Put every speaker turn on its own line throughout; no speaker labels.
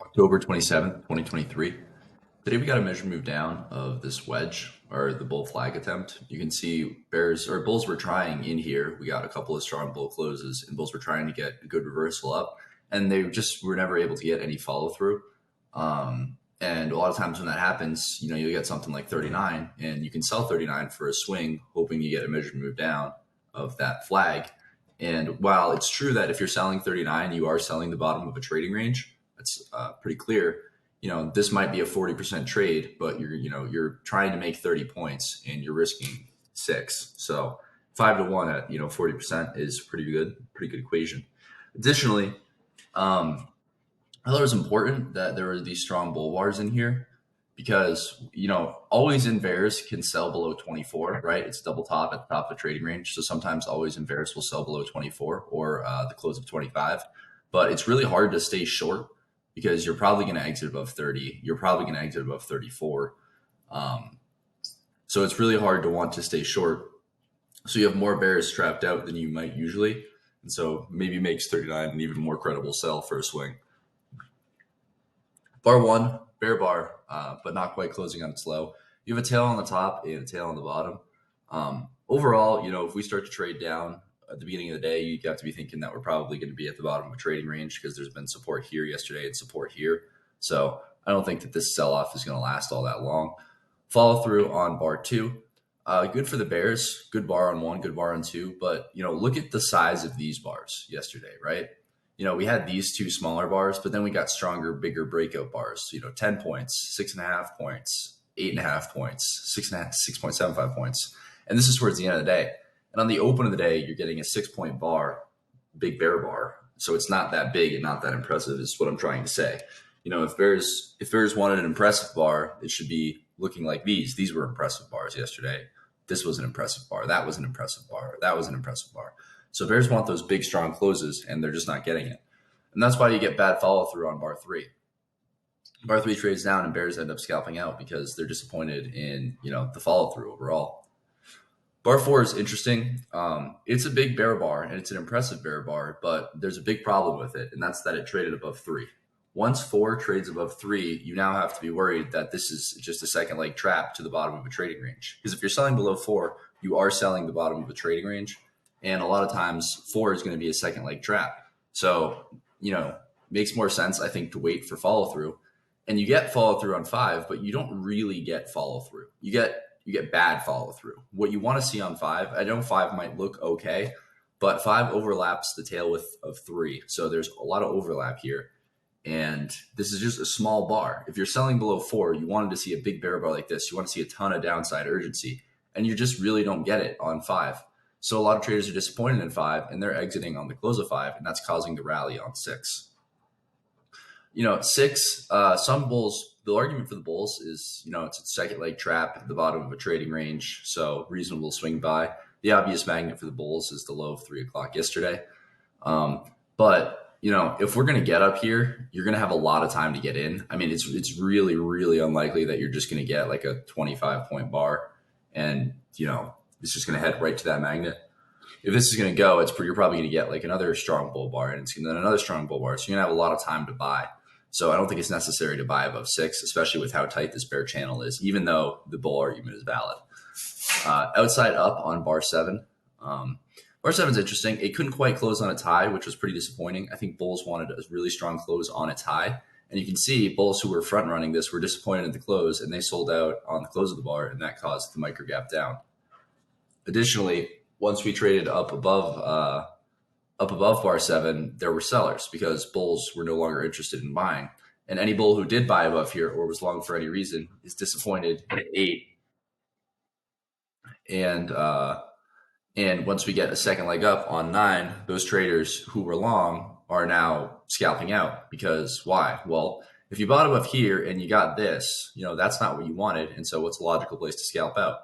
October 27th, 2023. Today we got a measure move down of this wedge or the bull flag attempt. You can see bears or bulls were trying in here. We got a couple of strong bull closes and bulls were trying to get a good reversal up and they just were never able to get any follow through. And a lot of times when that happens, you get something like 39 and you can sell 39 for a swing, hoping you get a measure move down of that flag. And while it's true that if you're selling 39, you are selling the bottom of a trading range, that's pretty clear. This might be a 40% trade, but you're trying to make 30 points and you're risking six. So 5 to 1 at 40% is pretty good equation. Additionally, I thought it was important that there were these strong bull bars in here because always in bears can sell below 24, right? It's double top at the top of the trading range, so sometimes always in bears will sell below 24 or the close of 25, but it's really hard to stay short because you're probably going to exit above 30. You're probably going to exit above 34. So it's really hard to want to stay short. So you have more bears trapped out than you might usually. And so maybe makes 39 an even more credible sell for a swing. Bar one, bear bar, but not quite closing on its low. You have a tail on the top and a tail on the bottom. Overall, if we start to trade down at the beginning of the day, you have to be thinking that we're probably going to be at the bottom of a trading range because there's been support here yesterday and support here. So I don't think that this sell-off is going to last all that long. Follow through on bar two. Good for the bears. Good bar on one, good bar on two. But, look at the size of these bars yesterday, right? We had these two smaller bars, but then we got stronger, bigger breakout bars, 10 points, 6.5 points, 8.5 points, 6.75 points. And this is towards the end of the day. And on the open of the day, you're getting a 6-point bar, big bear bar. So it's not that big and not that impressive is what I'm trying to say. If bears wanted an impressive bar, it should be looking like these. These were impressive bars yesterday. This was an impressive bar. That was an impressive bar. That was an impressive bar. So bears want those big, strong closes, and they're just not getting it. And that's why you get bad follow-through on bar three. Bar three trades down, and bears end up scalping out because they're disappointed in the follow-through overall. Bar four is interesting. It's a big bear bar, and it's an impressive bear bar, but there's a big problem with it, and that's that it traded above three. Once four trades above three, you now have to be worried that this is just a second leg trap to the bottom of a trading range. Because if you're selling below four, you are selling the bottom of a trading range. And a lot of times four is going to be a second leg trap. So, makes more sense, I think, to wait for follow through. And you get follow through on five, but you don't really get follow through. You get bad follow through. What you want to see on five, I know five might look okay, but five overlaps the tail of three. So there's a lot of overlap here. And this is just a small bar. If you're selling below four, you wanted to see a big bear bar like this. You want to see a ton of downside urgency, and you just really don't get it on five. So a lot of traders are disappointed in five, and they're exiting on the close of five, and that's causing the rally on six. Six, some bulls, the argument for the bulls is, it's a second leg trap at the bottom of a trading range, so reasonable swing buy. The obvious magnet for the bulls is the low of 3 o'clock yesterday. But if we're going to get up here, you're going to have a lot of time to get in. I mean, it's really, really unlikely that you're just going to get like a 25-point bar and, it's just going to head right to that magnet. If this is going to go, you're probably going to get like another strong bull bar and then another strong bull bar. So you're going to have a lot of time to buy. So I don't think it's necessary to buy above six, especially with how tight this bear channel is, even though the bull argument is valid. Outside up on bar seven. Bar seven is interesting. It couldn't quite close on its high, which was pretty disappointing. I think bulls wanted a really strong close on its high. And you can see bulls who were front running this were disappointed at the close, and they sold out on the close of the bar, and that caused the micro gap down. Additionally, once we traded up above bar seven, there were sellers because bulls were no longer interested in buying. And any bull who did buy above here or was long for any reason is disappointed at 8. And once we get a second leg up on 9, those traders who were long are now scalping out because why? Well, if you bought above here and you got this, that's not what you wanted. And so what's a logical place to scalp out?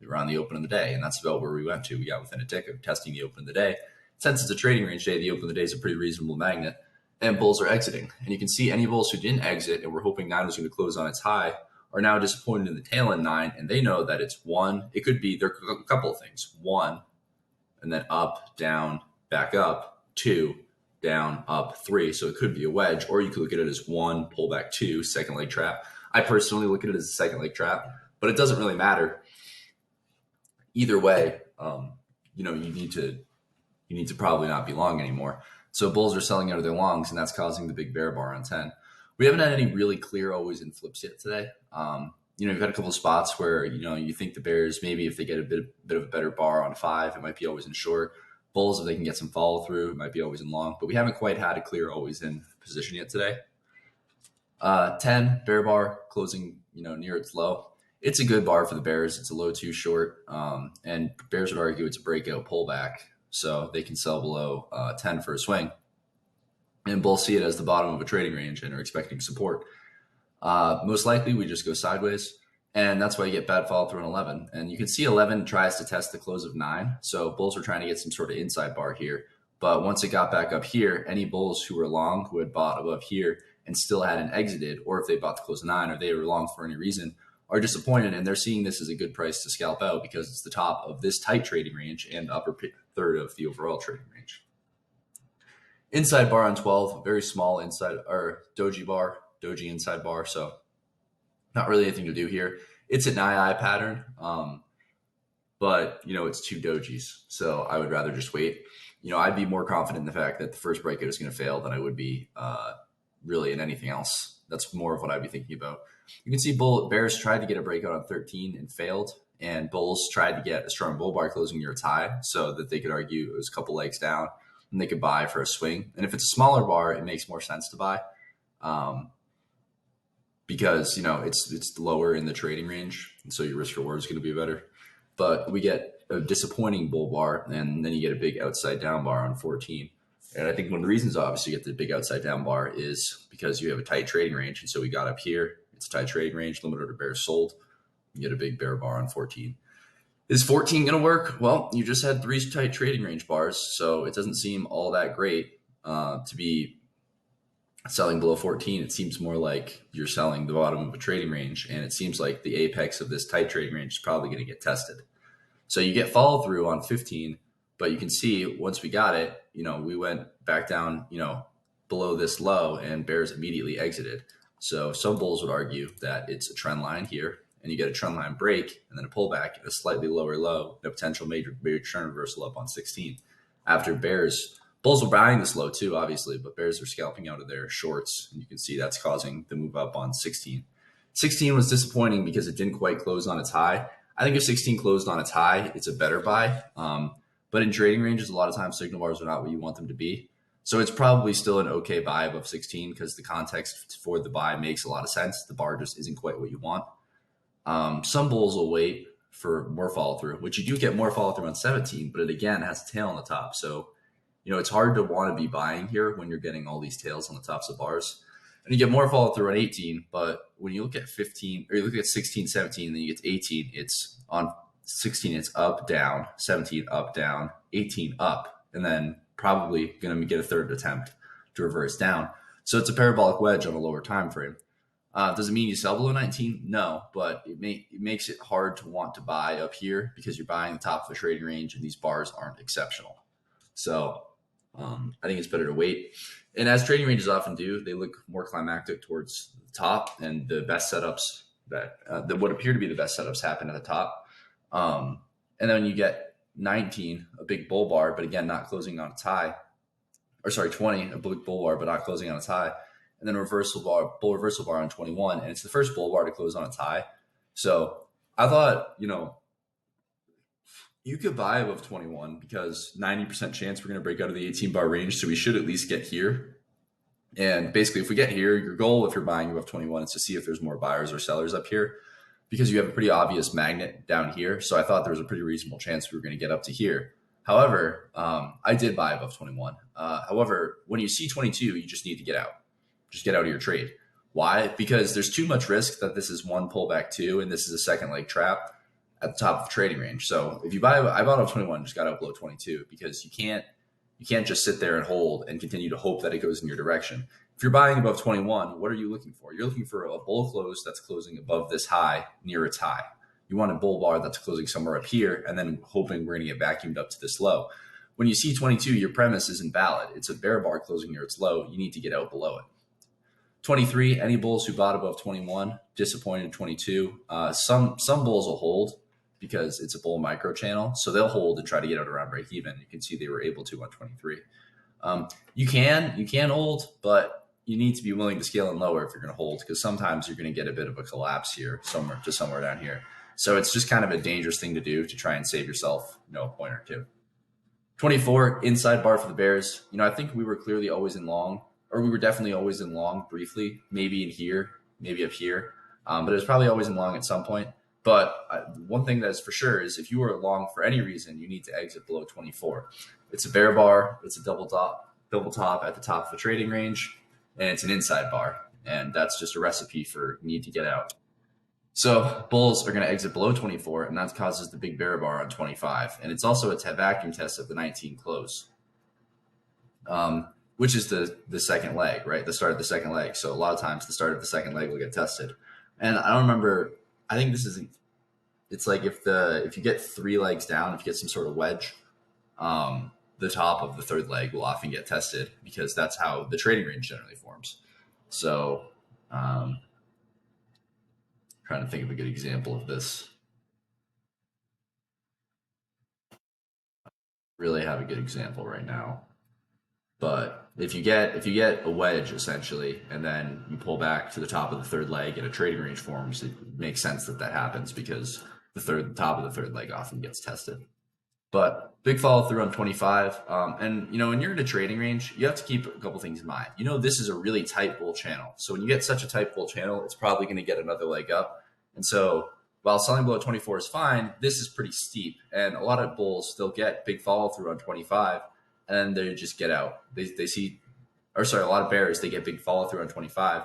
Around the open of the day. And that's about where we went to. We got within a tick of testing the open of the day. Since it's a trading range day, the open of the day is a pretty reasonable magnet, and bulls are exiting. And you can see any bulls who didn't exit and were hoping 9 was going to close on its high are now disappointed in the tail in 9, and they know that it's 1. It could be, there are a couple of things. 1, and then up, down, back up. 2, down, up, 3. So it could be a wedge, or you could look at it as 1, pullback 2, second leg trap. I personally look at it as a second leg trap, but it doesn't really matter. Either way, you need to probably not be long anymore. So bulls are selling out of their longs, and that's causing the big bear bar on 10. We haven't had any really clear always in flips yet today. You've had a couple of spots where, you think the bears, maybe if they get a bit of a better bar on 5, it might be always in short. Bulls, if they can get some follow through, it might be always in long. But we haven't quite had a clear always in position yet today. 10, bear bar closing, near its low. It's a good bar for the bears. It's a low 2 short. And bears would argue it's a breakout pullback. So they can sell below 10 for a swing. And bulls see it as the bottom of a trading range and are expecting support. Most likely we just go sideways. And that's why you get bad follow through on 11. And you can see 11 tries to test the close of 9. So bulls were trying to get some sort of inside bar here. But once it got back up here, any bulls who were long, who had bought above here and still hadn't exited, or if they bought the close of 9 or they were long for any reason, are disappointed. And they're seeing this as a good price to scalp out because it's the top of this tight trading range and upper third of the overall trading range. Inside bar on 12, very small inside or doji inside bar. So not really anything to do here. It's an eye pattern, but it's 2 dojis. So I would rather just wait. I'd be more confident in the fact that the first breakout is going to fail than I would be really in anything else. That's more of what I'd be thinking about. You can see bears tried to get a breakout on 13 and failed, and bulls tried to get a strong bull bar closing near its high so that they could argue it was a couple legs down and they could buy for a swing. And if it's a smaller bar, it makes more sense to buy because it's lower in the trading range, and so your risk reward is going to be better. But we get a disappointing bull bar, and then you get a big outside down bar on 14. And I think one of the reasons, obviously, you get the big outside down bar is because you have a tight trading range. And so we got up here. It's a tight trading range. Limit order bears sold. You get a big bear bar on 14. Is 14 going to work? Well, you just had 3 tight trading range bars. So it doesn't seem all that great to be selling below 14. It seems more like you're selling the bottom of a trading range. And it seems like the apex of this tight trading range is probably going to get tested. So you get follow through on 15. But you can see once we got it, we went back down, below this low, and bears immediately exited. So some bulls would argue that it's a trend line here, and you get a trend line break and then a pullback at a slightly lower low, and a potential major trend reversal up on 16. After bulls were buying this low too, obviously, but bears are scalping out of their shorts, and you can see that's causing the move up on 16. 16 was disappointing because it didn't quite close on its high. I think if 16 closed on its high, it's a better buy. But in trading ranges, a lot of times signal bars are not what you want them to be. So it's probably still an okay buy above 16 because the context for the buy makes a lot of sense. The bar just isn't quite what you want. Some bulls will wait for more follow through, which you do get more follow through on 17, but it again has a tail on the top. So, it's hard to want to be buying here when you're getting all these tails on the tops of bars. And you get more follow through on 18, but when you look at 15 or you look at 16, 17, then you get to 18, it's on 16, it's up, down, 17, up, down, 18, up, and then probably going to get a third attempt to reverse down. So it's a parabolic wedge on a lower time frame. Does it mean you sell below 19? No, but it makes it hard to want to buy up here because you're buying the top of the trading range and these bars aren't exceptional. So I think it's better to wait. And as trading ranges often do, they look more climactic towards the top, and the best setups that what appear to be the best setups happen at the top. And then you get 19, a big bull bar, but again, not closing on its high. Or sorry, 20, a big bull bar, but not closing on its high. And then bull reversal bar on 21. And it's the first bull bar to close on its high. So I thought, you could buy above 21 because 90% chance we're going to break out of the 18 bar range. So we should at least get here. And basically, if we get here, your goal, if you're buying above 21, is to see if there's more buyers or sellers up here, because you have a pretty obvious magnet down here. So I thought there was a pretty reasonable chance we were going to get up to here. However, I did buy above 21. However, when you see 22, you just need to get out. Just get out of your trade. Why? Because there's too much risk that this is one pullback two, and this is a second leg trap at the top of the trading range. So if I bought up 21, just got out below 22, because you can't just sit there and hold and continue to hope that it goes in your direction. If you're buying above 21, what are you looking for? You're looking for a bull close that's closing above this high, near its high. You want a bull bar that's closing somewhere up here and then hoping we're going to get vacuumed up to this low. When you see 22, your premise isn't valid. It's a bear bar closing near its low. You need to get out below it. 23, any bulls who bought above 21, disappointed 22. Some bulls will hold because it's a bull micro channel, so they'll hold and try to get out around break even. You can see they were able to on 23. You can hold, but you need to be willing to scale in lower if you're going to hold, because sometimes you're going to get a bit of a collapse here, somewhere down here. So it's just kind of a dangerous thing to do to try and save yourself, a point or two. 24, inside bar for the bears. I think we were clearly always in long, or we were definitely always in long briefly, maybe in here, maybe up here. But it was probably always in long at some point. But one thing that is for sure is if you are long for any reason, you need to exit below 24. It's a bear bar. It's a double top at the top of the trading range, and it's an inside bar. And that's just a recipe for need to get out. So bulls are going to exit below 24, and that causes the big bear bar on 25. And it's also a vacuum test of the 19 close, which is the second leg, right? The start of the second leg. So a lot of times the start of the second leg will get tested. And I don't remember, I think this isn't, it's like if you get 3 legs down, if you get some sort of wedge, the top of the third leg will often get tested because that's how the trading range generally forms. So, trying to think of a good example of this. Really have a good example right now. But if you get a wedge essentially, and then you pull back to the top of the third leg and a trading range forms, it makes sense that happens because the top of the third leg often gets tested. But big follow through on 25. And when you're in a trading range, you have to keep a couple things in mind. This is a really tight bull channel. So when you get such a tight bull channel, it's probably going to get another leg up. And so while selling below 24 is fine, this is pretty steep. And a lot of bulls still get big follow through on 25, and then they just get out. A lot of bears, they get big follow through on 25,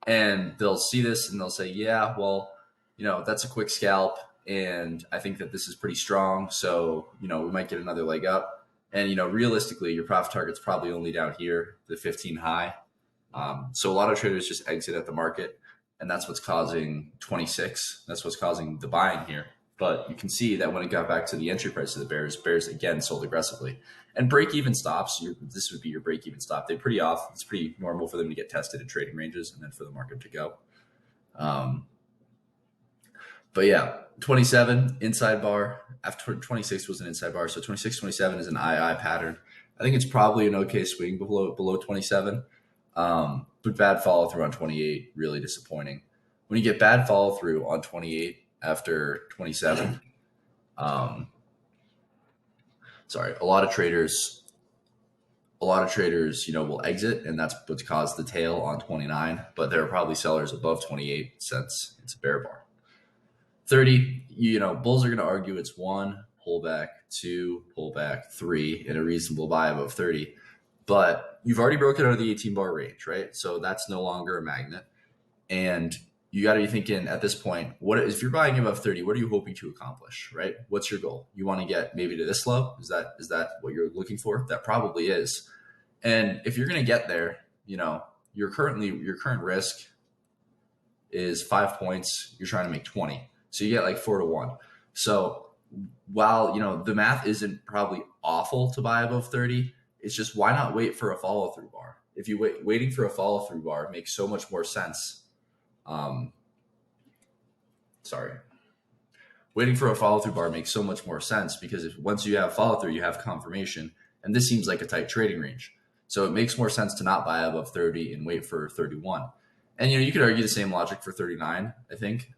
and they'll see this and they'll say, yeah, well, that's a quick scalp. And I think that this is pretty strong. So, we might get another leg up. And, realistically, your profit target's probably only down here, the 15 high. So a lot of traders just exit at the market. And that's what's causing 26. That's what's causing the buying here. But you can see that when it got back to the entry price of the bears again sold aggressively. And break-even stops, this would be your break-even stop. It's pretty normal for them to get tested in trading ranges and then for the market to go. But yeah, 27 inside bar. After 26 was an inside bar, so 26, 27 is an II pattern. I think it's probably an okay swing below 27. But bad follow through on 28, really disappointing. When you get bad follow through on 28 after 27, a lot of traders, will exit, and that's what's caused the tail on 29. But there are probably sellers above 28 since it's a bear bar. 30, bulls are going to argue it's 1 pullback, 2 pullback, 3 in a reasonable buy above 30. But you've already broken out of the 18 bar range, right? So that's no longer a magnet. And you got to be thinking at this point, if you're buying above 30, what are you hoping to accomplish, right? What's your goal? You want to get maybe to this low? Is that what you're looking for? That probably is. And if you're going to get there, your current risk is 5 points. You're trying to make 20. So you get like 4 to 1. So while, the math isn't probably awful to buy above 30, it's just, why not wait for a follow through bar? If you waiting for a follow through bar makes so much more sense. Waiting for a follow through bar makes so much more sense because once you have follow through, you have confirmation, and this seems like a tight trading range. So it makes more sense to not buy above 30 and wait for 31. And, you could argue the same logic for 39, I think.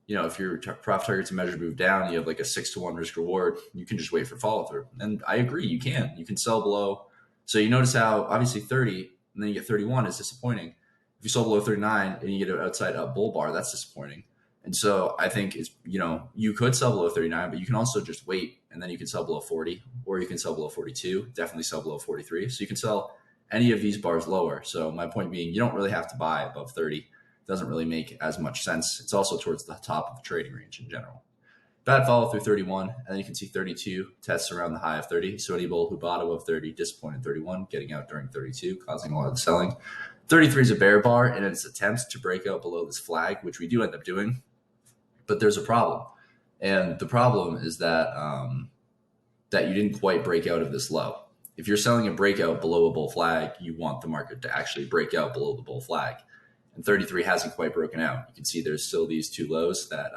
If your profit target's a measured move down, you have like a 6 to 1 risk reward, you can just wait for follow through. And I agree, you can sell below. So you notice how obviously 30 and then you get 31 is disappointing. If you sell below 39 and you get an outside up bull bar, that's disappointing. And so I think it's, you could sell below 39, but you can also just wait, and then you can sell below 40, or you can sell below 42, definitely sell below 43. So you can sell any of these bars lower. So my point being, you don't really have to buy above 30. It doesn't really make as much sense. It's also towards the top of the trading range in general. Bad follow through 31, and then you can see 32 tests around the high of 30. So any bull who bought above 30, disappointed 31, getting out during 32, causing a lot of the selling. 33 is a bear bar in its attempts to break out below this flag, which we do end up doing. But there's a problem. And the problem is that that you didn't quite break out of this low. If you're selling a breakout below a bull flag, you want the market to actually break out below the bull flag. And 33 hasn't quite broken out. You can see there's still these two lows that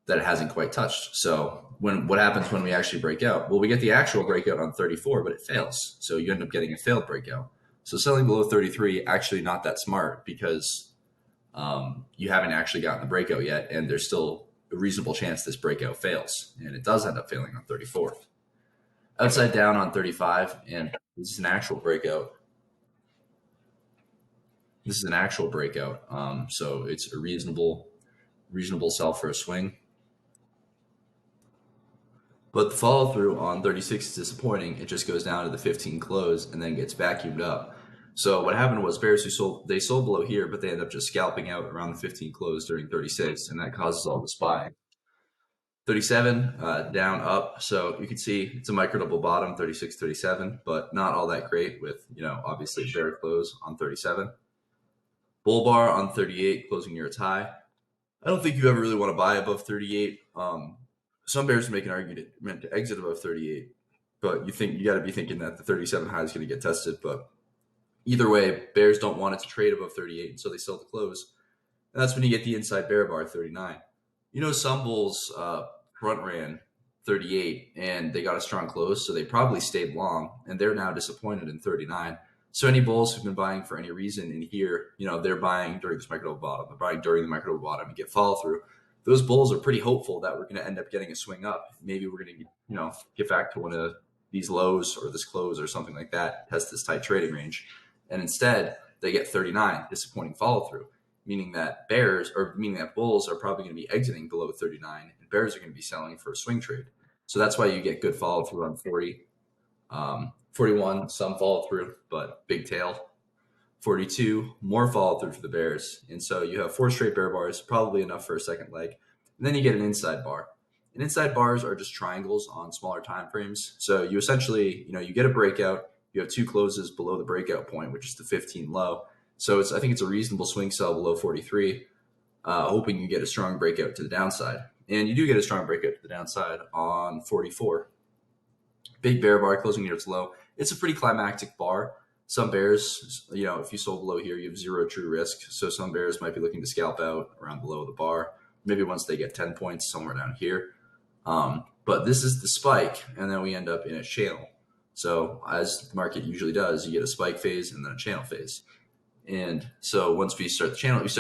it hasn't quite touched. So what happens when we actually break out? Well, we get the actual breakout on 34, but it fails. So you end up getting a failed breakout. So selling below 33 actually not that smart because you haven't actually gotten the breakout yet, and there's still a reasonable chance this breakout fails, and it does end up failing on 34. Upside down on 35, and this is an actual breakout. This is an actual breakout, so it's a reasonable sell for a swing. But the follow through on 36 is disappointing. It just goes down to the 15 close and then gets vacuumed up. So what happened was bears who sold below here, but they end up just scalping out around the 15 close during 36, and that causes all this buying. 37 down up, so you can see it's a micro double bottom, 36, 37, but not all that great with, obviously bear close on 37. Bull bar on 38, closing near its high. I don't think you ever really want to buy above 38. Some bears make an argument to exit above 38, but you got to be thinking that the 37 high is going to get tested. But either way, bears don't want it to trade above 38, so they sell to close. And that's when you get the inside bear bar 39. Some bulls front ran 38 and they got a strong close, so they probably stayed long, and they're now disappointed in 39. So any bulls who've been buying for any reason in here, they're buying during this micro bottom, they're buying during the micro bottom and get follow through. Those bulls are pretty hopeful that we're going to end up getting a swing up. Maybe we're going to, get back to one of these lows or this close or something like that, test this tight trading range. And instead, they get 39, disappointing follow through, meaning that bulls are probably going to be exiting below 39, and bears are going to be selling for a swing trade. So that's why you get good follow through on 40. 41, some follow through, but big tail. 42, more follow through for the bears. And so you have 4 straight bear bars, probably enough for a second leg. And then you get an inside bar. And inside bars are just triangles on smaller time frames. So you essentially, you get a breakout, you have 2 closes below the breakout point, which is the 15 low. So I think it's a reasonable swing sell below 43, hoping you get a strong breakout to the downside. And you do get a strong breakout to the downside on 44. Big bear bar closing near its low. It's a pretty climactic bar. Some bears, if you sold below here, you have 0 true risk. So some bears might be looking to scalp out around below the bar, maybe once they get 10 points somewhere down here. But this is the spike, and then we end up in a channel. So as the market usually does, you get a spike phase and then a channel phase. And so once we start the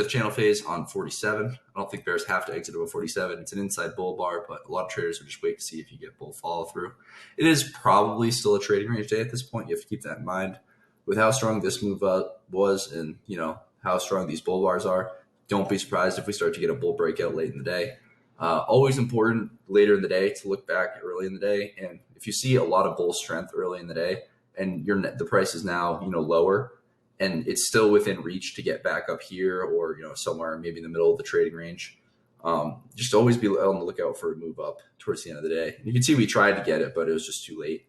channel phase on 47. I don't think bears have to exit above 47. It's an inside bull bar, but a lot of traders will just wait to see if you get bull follow through. It is probably still a trading range day at this point. You have to keep that in mind. With how strong this move up was and, how strong these bull bars are, don't be surprised if we start to get a bull breakout late in the day. Always important later in the day to look back early in the day. And if you see a lot of bull strength early in the day and the price is now, lower, and it's still within reach to get back up here or, somewhere maybe in the middle of the trading range, just always be on the lookout for a move up towards the end of the day. You can see we tried to get it, but it was just too late.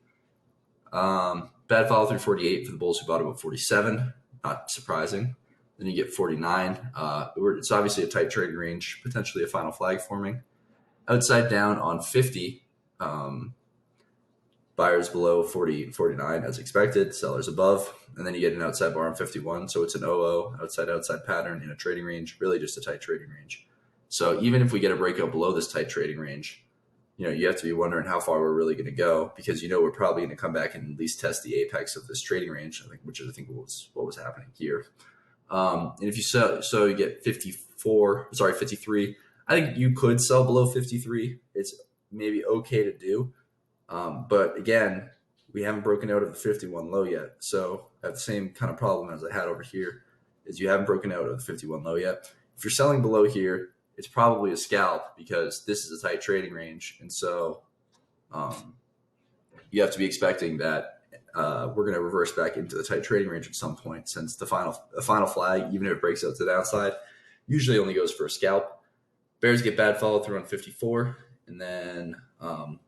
Bad follow through 48 for the bulls who bought about 47. Not surprising. Then you get 49. It's obviously a tight trading range, potentially a final flag forming. Outside down on 50. Buyers below 40, 49 as expected, sellers above. And then you get an outside bar on 51. So it's an OO, outside pattern in a trading range, really just a tight trading range. So even if we get a breakout below this tight trading range, you have to be wondering how far we're really going to go because, we're probably going to come back and at least test the apex of this trading range, which I think was what was happening here. And if you so you get 53. I think you could sell below 53. It's maybe okay to do. But again, we haven't broken out of the 51 low yet. So I have the same kind of problem as I had over here is you haven't broken out of the 51 low yet. If you're selling below here, it's probably a scalp because this is a tight trading range. And so you have to be expecting that we're going to reverse back into the tight trading range at some point since the final flag, even if it breaks out to the downside, usually only goes for a scalp. Bears get bad follow through on 54. And then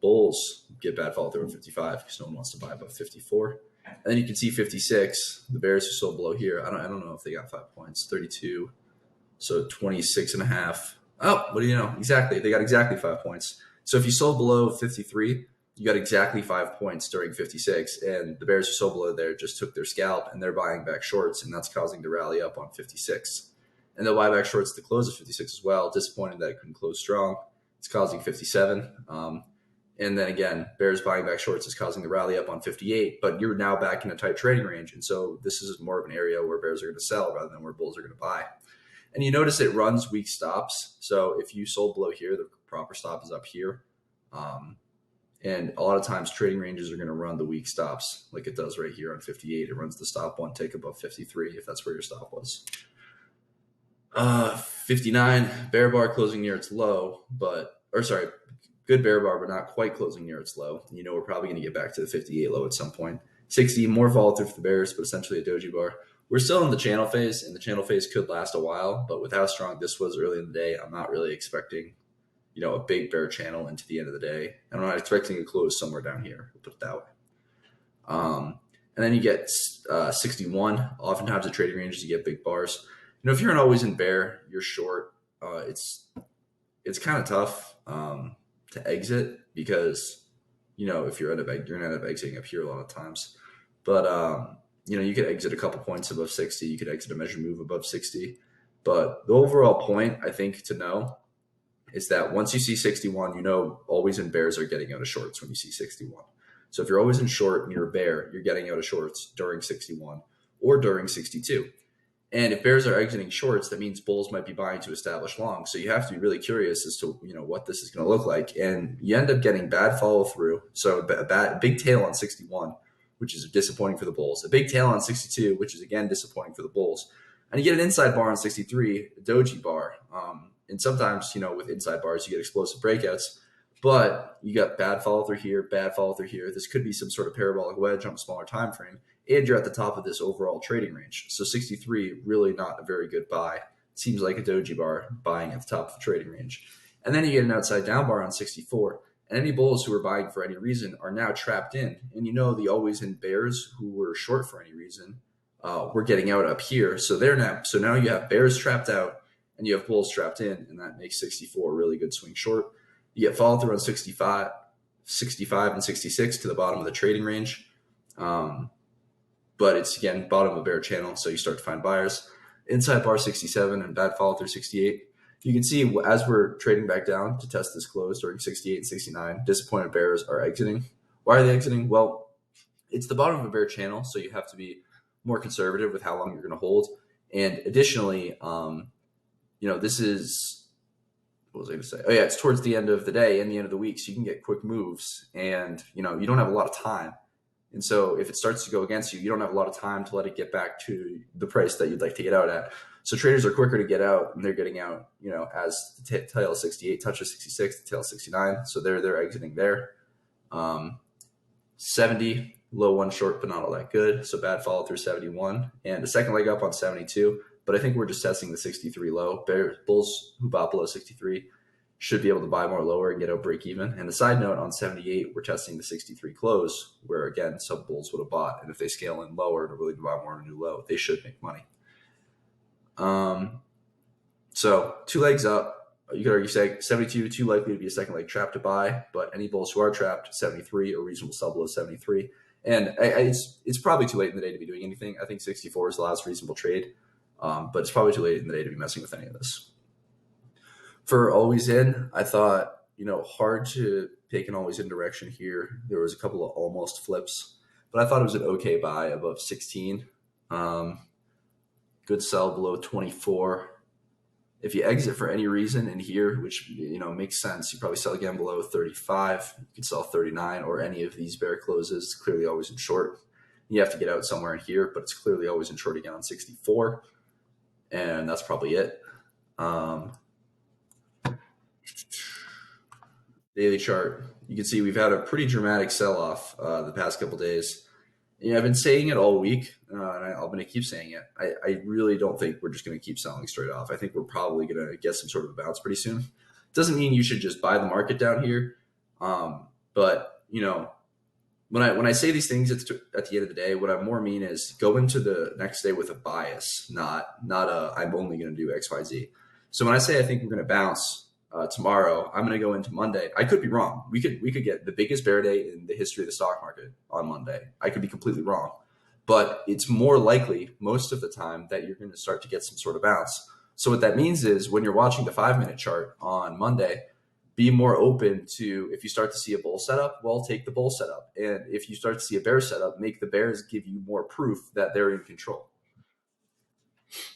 bulls get bad follow through on 55 because no one wants to buy above 54. And then you can see 56. The bears who sold below here, I don't know if they got 5 points. 32. So 26.5. Oh, what do you know? Exactly. They got exactly 5 points. So if you sold below 53, you got exactly 5 points during 56, and the Bears are so below there just took their scalp and they're buying back shorts, and that's causing the rally up on 56. And they'll buy back shorts to close at 56 as well. Disappointed that it couldn't close strong. It's causing 57. And then again, Bears buying back shorts is causing the rally up on 58, but you're now back in a tight trading range. And so this is more of an area where Bears are going to sell rather than where bulls are going to buy. And you notice it runs weak stops. So if you sold below here, the proper stop is up here. And a lot of times trading ranges are going to run the weak stops like it does right here on 58. It runs the stop one tick above 53 if that's where your stop was. 59, bear bar closing near its low, good bear bar, but not quite closing near its low. You know, we're probably going to get back to the 58 low at some point. 60, more volatile for the Bears, but essentially a doji bar. We're still in the channel phase, and the channel phase could last a while, but with how strong this was early in the day, I'm not really expecting, a big bear channel into the end of the day. And I'm not expecting a close somewhere down here. We'll put it that way. And then you get 61. Oftentimes at trading ranges, you get big bars. If you're an always in bear, you're short. It's kind of tough to exit because, if you're going to end up exiting up here a lot of times. But, you could exit a couple points above 60. You could exit a measured move above 60. But the overall point, I think, to know is that once you see 61, always in bears are getting out of shorts when you see 61. So if you're always in short and you're a bear, you're getting out of shorts during 61 or during 62. And if bears are exiting shorts, that means bulls might be buying to establish long. So you have to be really curious as to what this is going to look like. And you end up getting bad follow through. So a big tail on 61, which is disappointing for the bulls. A big tail on 62, which is again disappointing for the bulls. And you get an inside bar on 63, a doji bar. And sometimes, with inside bars, you get explosive breakouts. But you got bad follow through here, bad follow through here. This could be some sort of parabolic wedge on a smaller time frame. And you're at the top of this overall trading range. So 63, really not a very good buy. It seems like a doji bar buying at the top of the trading range. And then you get an outside down bar on 64. And any bulls who are buying for any reason are now trapped in. And the always in bears who were short for any reason were getting out up here. So now you have bears trapped out and you have bulls trapped in. And that makes 64 a really good swing short. You get follow through on 65, and 66 to the bottom of the trading range. But it's, again, bottom of a bear channel, so you start to find buyers. Inside bar 67 and bad follow through 68. You can see as we're trading back down to test this close during 68 and 69, disappointed bears are exiting. Why are they exiting? Well, it's the bottom of a bear channel, so you have to be more conservative with how long you're going to hold. And additionally, this is... What was I going to say? Oh, yeah, it's towards the end of the day and the end of the week, so you can get quick moves, and, you don't have a lot of time. And so if it starts to go against you, you don't have a lot of time to let it get back to the price that you'd like to get out at. So traders are quicker to get out, and they're getting out, as the tail 68 touches 66, the tail 69. So they're exiting there. 70, low one short, but not all that good. So bad follow through 71, and a second leg up on 72. But I think we're just testing the 63 low. Bulls who bought below 63 should be able to buy more lower and get out break even. And the side note on 78, we're testing the 63 close, where again, some bulls would have bought. And if they scale in lower to really buy more of a new low, they should make money. So 2 legs up. You could argue say 72, too likely to be a second leg trap to buy. But any bulls who are trapped, 73, a reasonable sell below 73. And it's probably too late in the day to be doing anything. I think 64 is the last reasonable trade. But it's probably too late in the day to be messing with any of this. For always in, I thought, hard to take an always in direction here. There was a couple of almost flips, but I thought it was an okay buy above 16. Good sell below 24. If you exit for any reason in here, which, makes sense, you probably sell again below 35. You could sell 39 or any of these bear closes. It's clearly always in short. You have to get out somewhere in here, but it's clearly always in short again on 64. And that's probably it. Daily chart. You can see we've had a pretty dramatic sell-off the past couple days. I've been saying it all week, and I'm going to keep saying it. I really don't think we're just going to keep selling straight off. I think we're probably going to get some sort of a bounce pretty soon. Doesn't mean you should just buy the market down here. But, when I say these things at the end of the day, what I more mean is go into the next day with a bias, not a I'm only going to do X, Y, Z. So when I say I think we're going to bounce, tomorrow. I'm going to go into Monday. I could be wrong. We could get the biggest bear day in the history of the stock market on Monday. I could be completely wrong, but it's more likely most of the time that you're going to start to get some sort of bounce. So what that means is when you're watching the 5 minute chart on Monday, be more open to, if you start to see a bull setup, well, take the bull setup. And if you start to see a bear setup, make the bears give you more proof that they're in control.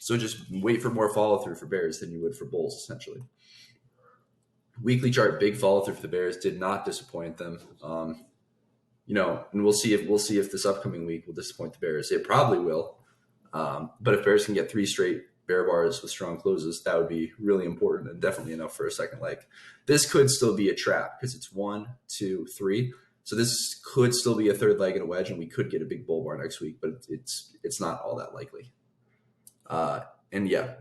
So just wait for more follow through for bears than you would for bulls, essentially. Weekly chart, big follow through for the bears, did not disappoint them. And we'll see if this upcoming week will disappoint the bears. It probably will. But if bears can get 3 straight bear bars with strong closes, that would be really important and definitely enough for a second leg. This could still be a trap because it's 1, 2, 3. So this could still be a third leg and a wedge, and we could get a big bull bar next week, but it's not all that likely. And yeah,